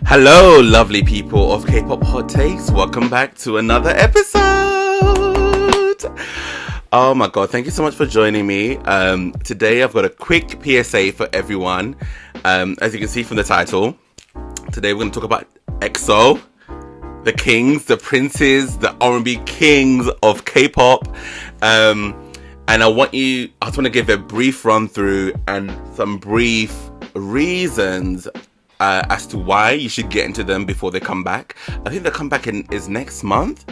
Hello, lovely people of K-pop Hot Takes. Welcome back to another episode. Oh my god, thank you so much for joining me. Today I've got a quick PSA for everyone. As you can see from the title, today we're going to talk about EXO, the kings, the princes, the R&B kings of K-pop. And I just want to give a brief run through and some brief reasons as to why you should get into them before they come back. I think the comeback is next month.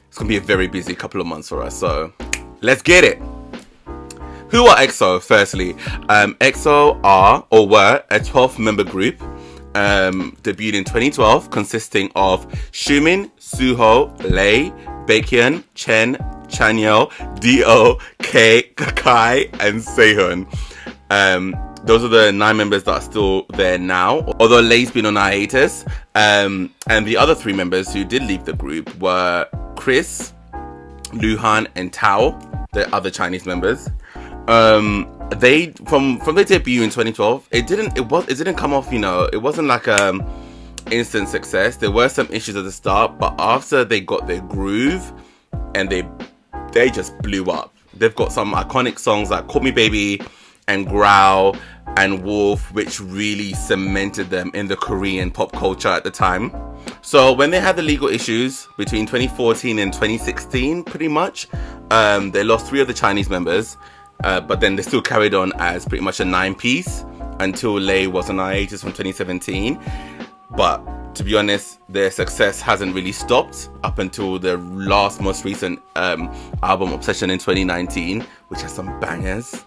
It's going to be a very busy couple of months for us, so let's get it. Who are EXO? Firstly, EXO are or were a 12-member group debuted in 2012, consisting of Xiumin, Suho, Lay, Baekhyun, Chen, Chanyeol, Do, K, Kai, and Sehun. Those are the 9 members that are still there now, although Lay's been on hiatus. And the other 3 members who did leave the group were Chris, Luhan, and Tao, the other Chinese members. They from their debut in 2012, it didn't come off, it wasn't like instant success. There were some issues at the start, but after they got their groove and they just blew up. They've got some iconic songs like Call Me Baby and Growl and Wolf, which really cemented them in the Korean pop culture at the time. So when they had the legal issues between 2014 and 2016, pretty much, they lost 3 of the Chinese members, but then they still carried on as pretty much a 9-piece until Lay was on hiatus from 2017. But to be honest, their success hasn't really stopped up until their most recent album, Obsession, in 2019, which has some bangers.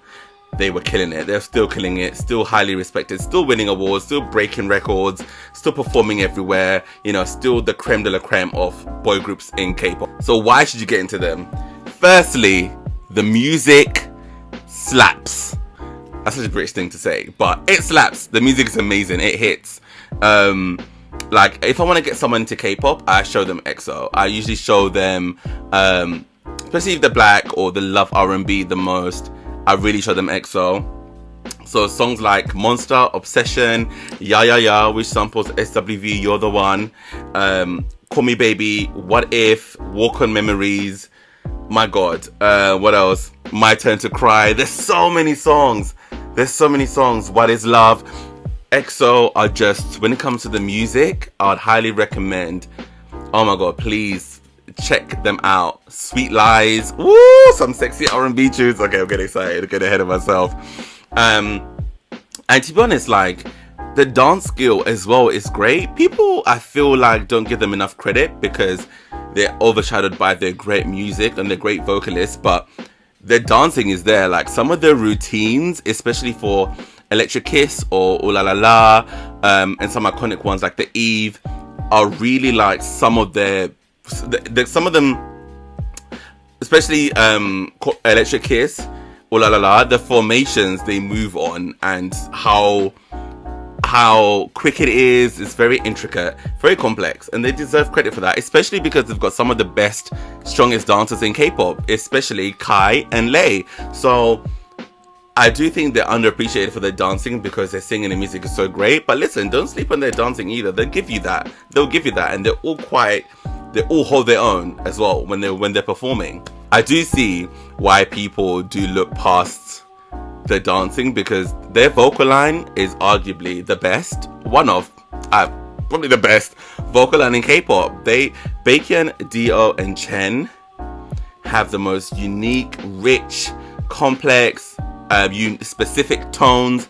They were killing it. They're still killing it. Still highly respected. Still winning awards. Still breaking records. Still performing everywhere. Still the creme de la creme of boy groups in K-pop. So why should you get into them? Firstly, the music slaps. That's such a British thing to say, but it slaps. The music is amazing. It hits. Like if I want to get someone into K-pop, I show them EXO. I usually show them, especially if they're black or they love R&B the most, I really show them EXO. So songs like Monster, Obsession, Ya Ya Ya, which samples SWV, You're the One, Call Me Baby, What If, Walk on Memories. My god, what else? My Turn to Cry. There's so many songs. What Is Love? EXO are just, when it comes to the music, I'd highly recommend, oh my god, please check them out. Sweet Lies, woo, some sexy R&B tunes. Okay, I'm getting excited, I'm getting ahead of myself. And to be honest, like, the dance skill as well is great. People, I feel like, don't give them enough credit because they're overshadowed by their great music and their great vocalists, but their dancing is there. Like, some of their routines, especially for Electric Kiss or Ooh La La La, and some iconic ones like The Eve, are really like some of them, especially Electric Kiss, Ooh La La La, the formations they move on and how quick it is very intricate, very complex, and they deserve credit for that, especially because they've got some of the best, strongest dancers in K-pop, especially Kai and Lay. So I do think they're underappreciated for their dancing because their singing and music is so great. But listen, don't sleep on their dancing either. They'll give you that, and they all hold their own as well when they're performing. I do see why people do look past their dancing because their vocal line is arguably the best, probably the best vocal line in K-pop. Baekhyun, Do, and Chen have the most unique, rich, complex, specific tones,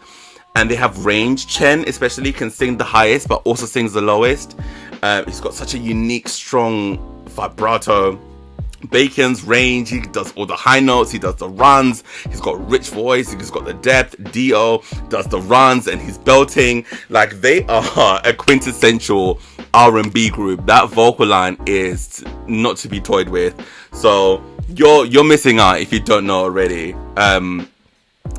and they have range. Chen especially can sing the highest but also sings the lowest. He's got such a unique, strong vibrato. Baekhyun's range, he does all the high notes, he does the runs, he's got rich voice, he's got the depth. Do does the runs and he's belting. Like, they are a quintessential R&B group. That vocal line is not to be toyed with. So you're missing out if you don't know already.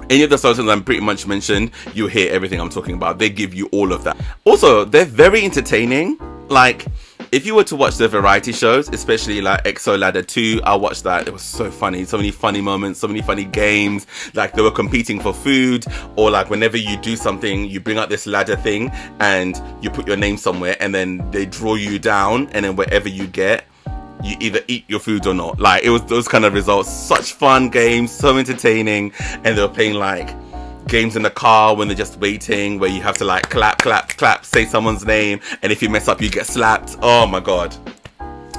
Any of the songs I'm pretty much mentioned, you hear everything I'm talking about. They give you all of that. Also, they're very entertaining. Like, if you were to watch the variety shows, especially like EXO Ladder 2, I watched that. It was so funny. So many funny moments, so many funny games. Like they were competing for food, or like whenever you do something, you bring out this ladder thing and you put your name somewhere and then they draw you down, and then wherever you get, you either eat your food or not. Like it was those kind of results. Such fun games, so entertaining. And they were playing like games in the car when they're just waiting, where you have to like clap, say someone's name, and if you mess up you get slapped. Oh my god,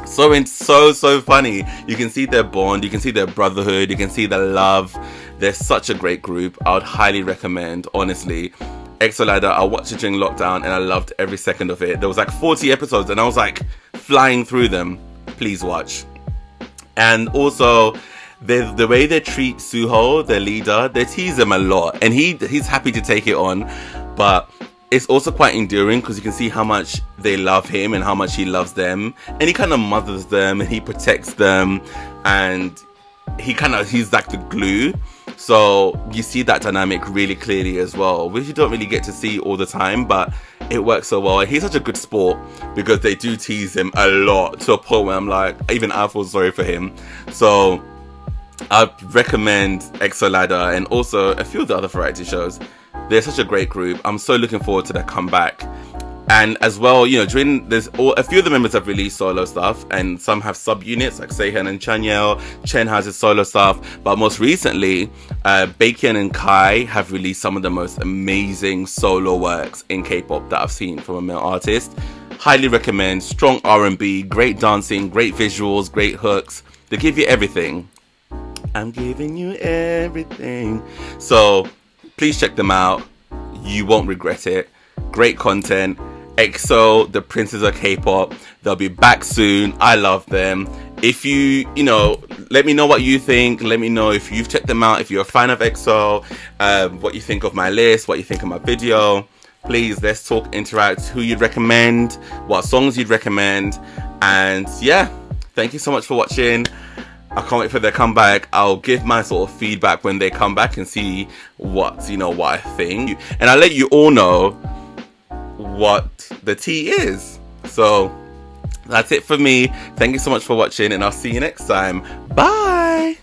so funny. You can see their bond, you can see their brotherhood, you can see the love. They're such a great group. I would highly recommend, honestly. EXO Ladder, I watched it during lockdown and I loved every second of it. There was like 40 episodes and I was like flying through them. Please watch. And also the way they treat Suho, their leader, they tease him a lot, and he's happy to take it on, but it's also quite endearing because you can see how much they love him and how much he loves them, and he kind of mothers them and he protects them, and he's like the glue. So you see that dynamic really clearly as well, which you don't really get to see all the time, but it works so well. And he's such a good sport because they do tease him a lot, to a point where I'm like, even I feel sorry for him. So I'd recommend EXO Ladder and also a few of the other variety shows. They're such a great group. I'm so looking forward to their comeback. And as well, you know, a few of the members have released solo stuff, and some have subunits like Seihan and Chanyeol. Chen has his solo stuff, but most recently, Baekhyun and Kai have released some of the most amazing solo works in K-pop that I've seen from a male artist. Highly recommend. Strong R&B, great dancing, great visuals, great hooks. They give you everything. I'm giving you everything. So please check them out. You won't regret it. Great content. EXO, the princes of K-pop. They'll be back soon. I love them. If you let me know what you think. Let me know if you've checked them out. If you're a fan of EXO, what you think of my list, what you think of my video. Please, let's talk, interact. Who you'd recommend, what songs you'd recommend. And yeah, thank you so much for watching. I can't wait for their comeback. I'll give my sort of feedback when they come back and see what I think. And I'll let you all know what the tea is. So that's it for me. Thank you so much for watching, and I'll see you next time. Bye!